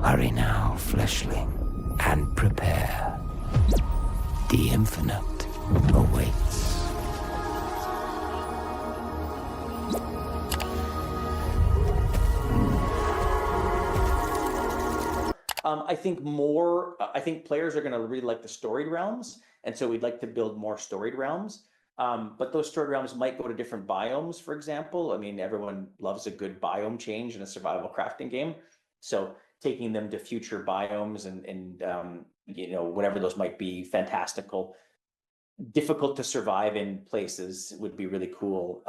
Hurry now, fleshling, and prepare. The infinite awaits. I think players are going to really like the storied realms, and so we'd like to build more storied realms. But those storied realms might go to different biomes, for example. I mean, everyone loves a good biome change in a survival crafting game. So taking them to future biomes and you know, whatever those might be, fantastical, difficult to survive in places would be really cool.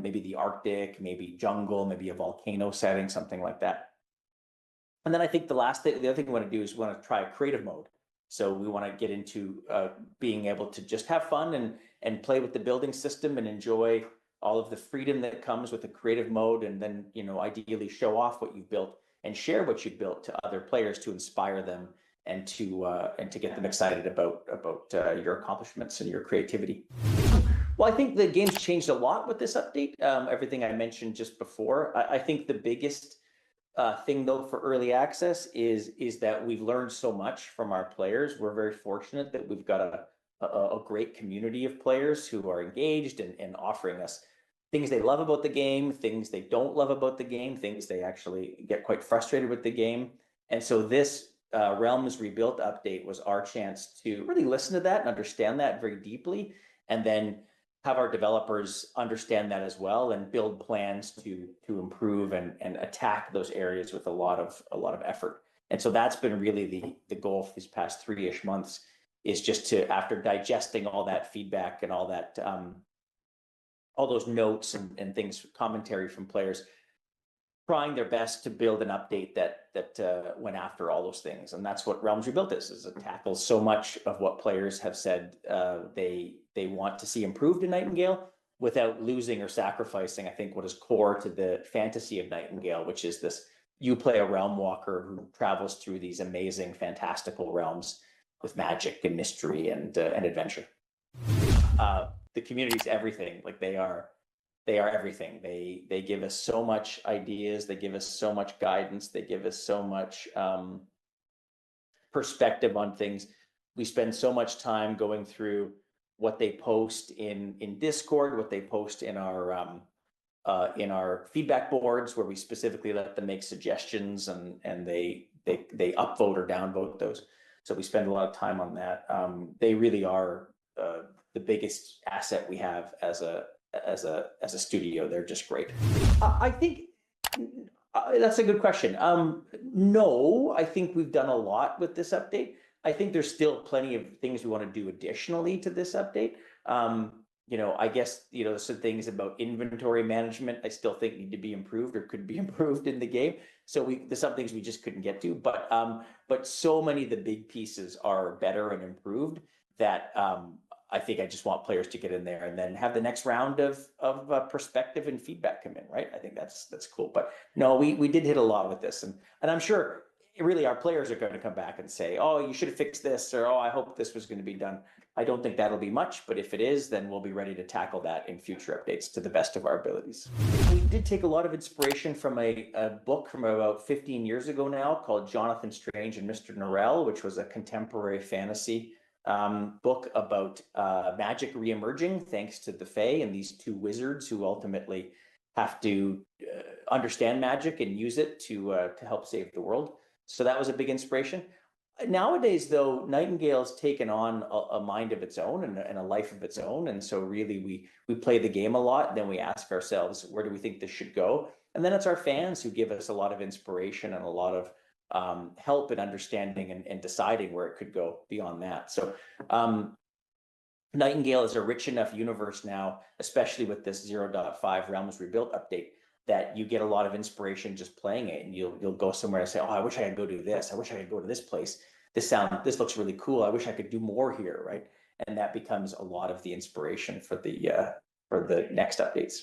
Maybe the Arctic, maybe jungle, maybe a volcano setting, something like that. And then I think the other thing we want to do is we want to try a creative mode. So we want to get into being able to just have fun and play with the building system and enjoy all of the freedom that comes with the creative mode, and then, you know, ideally show off what you've built and share what you've built to other players to inspire them and to get them excited about your accomplishments and your creativity. Well, I think the game's changed a lot with this update. Everything I mentioned just before. I think the biggest thing though for early access is that we've learned so much from our players. We're very fortunate that we've got a great community of players who are engaged and offering us things they love about the game, things they don't love about the game, things they actually get quite frustrated with the game. And so this Realms Rebuilt update was our chance to really listen to that and understand that very deeply, and then have our developers understand that as well and build plans to improve and attack those areas with a lot of effort. And so that's been really the goal for these past 3-ish months, is just to, after digesting all that feedback and all that all those notes and things, commentary from players, trying their best to build an update that went after all those things. And that's what Realms Rebuilt is. It tackles so much of what players have said they want to see improved in Nightingale, without losing or sacrificing, I think, what is core to the fantasy of Nightingale, which is this: you play a realm walker who travels through these amazing, fantastical realms with magic and mystery and adventure. The community's everything. Like, they are everything. They give us so much ideas. They give us so much guidance. They give us so much perspective on things. We spend so much time going through what they post in Discord, what they post in our feedback boards, where we specifically let them make suggestions, and they upvote or downvote those. So we spend a lot of time on that. They really are the biggest asset we have as a studio. They're just great. I think that's a good question. No, I think we've done a lot with this update. I think there's still plenty of things we want to do additionally to this update. You know, I guess, you know, some things about inventory management I still think need to be improved or could be improved in the game. So there's some things we just couldn't get to, but so many of the big pieces are better and improved that I think I just want players to get in there and then have the next round of perspective and feedback come in, right? I think that's cool. But no, we did hit a lot with this, and I'm sure really our players are going to come back and say, oh, you should have fixed this, or oh, I hope this was going to be done. I don't think that'll be much, but if it is, then we'll be ready to tackle that in future updates to the best of our abilities. We did take a lot of inspiration from a book from about 15 years ago now called Jonathan Strange and Mr. Norrell, which was a contemporary fantasy book about magic re-emerging thanks to the Fae and these two wizards who ultimately have to understand magic and use it to help save the world. So that was a big inspiration. Nowadays, though, Nightingale's taken on a mind of its own and a life of its own. And so really we play the game a lot, and then we ask ourselves, where do we think this should go? And then it's our fans who give us a lot of inspiration and a lot of help in understanding and deciding where it could go beyond that. So Nightingale is a rich enough universe now, especially with this 0.5 Realms Rebuilt update, that you get a lot of inspiration just playing it, and you'll go somewhere and say, oh, I wish I could go do this. I wish I could go to this place. This looks really cool. I wish I could do more here, right? And that becomes a lot of the inspiration for the next updates.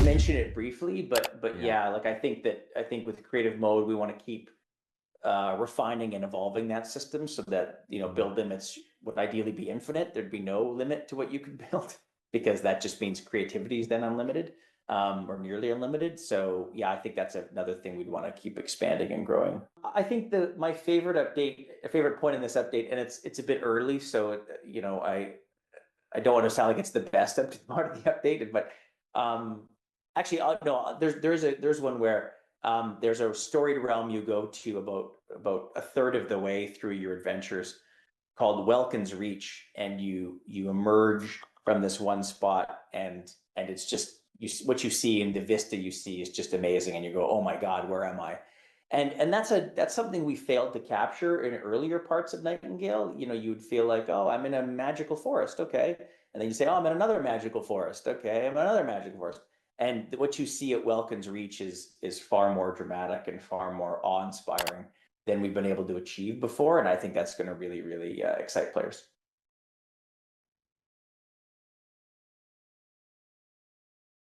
Mention it briefly, but yeah, like I think with creative mode we want to keep refining and evolving that system so that, you know, build limits would ideally be infinite. There'd be no limit to what you could build, because that just means creativity is then unlimited, or nearly unlimited. So yeah, I think that's another thing we'd want to keep expanding and growing. I think my favorite point in this update, and it's a bit early, so you know, I don't want to sound like it's the best part of the update, but actually, no, there's one where there's a storied realm you go to about a third of the way through your adventures called Welkin's Reach, and you emerge from this one spot, and it's just what you see in the vista you see is just amazing, and you go, oh my God, where am I? And that's something we failed to capture in earlier parts of Nightingale. You know, you'd feel like, oh, I'm in a magical forest, okay, and then you say, oh, I'm in another magical forest, okay, I'm in another magical forest. And what you see at Welkin's Reach is far more dramatic and far more awe-inspiring than we've been able to achieve before. And I think that's going to really, really excite players.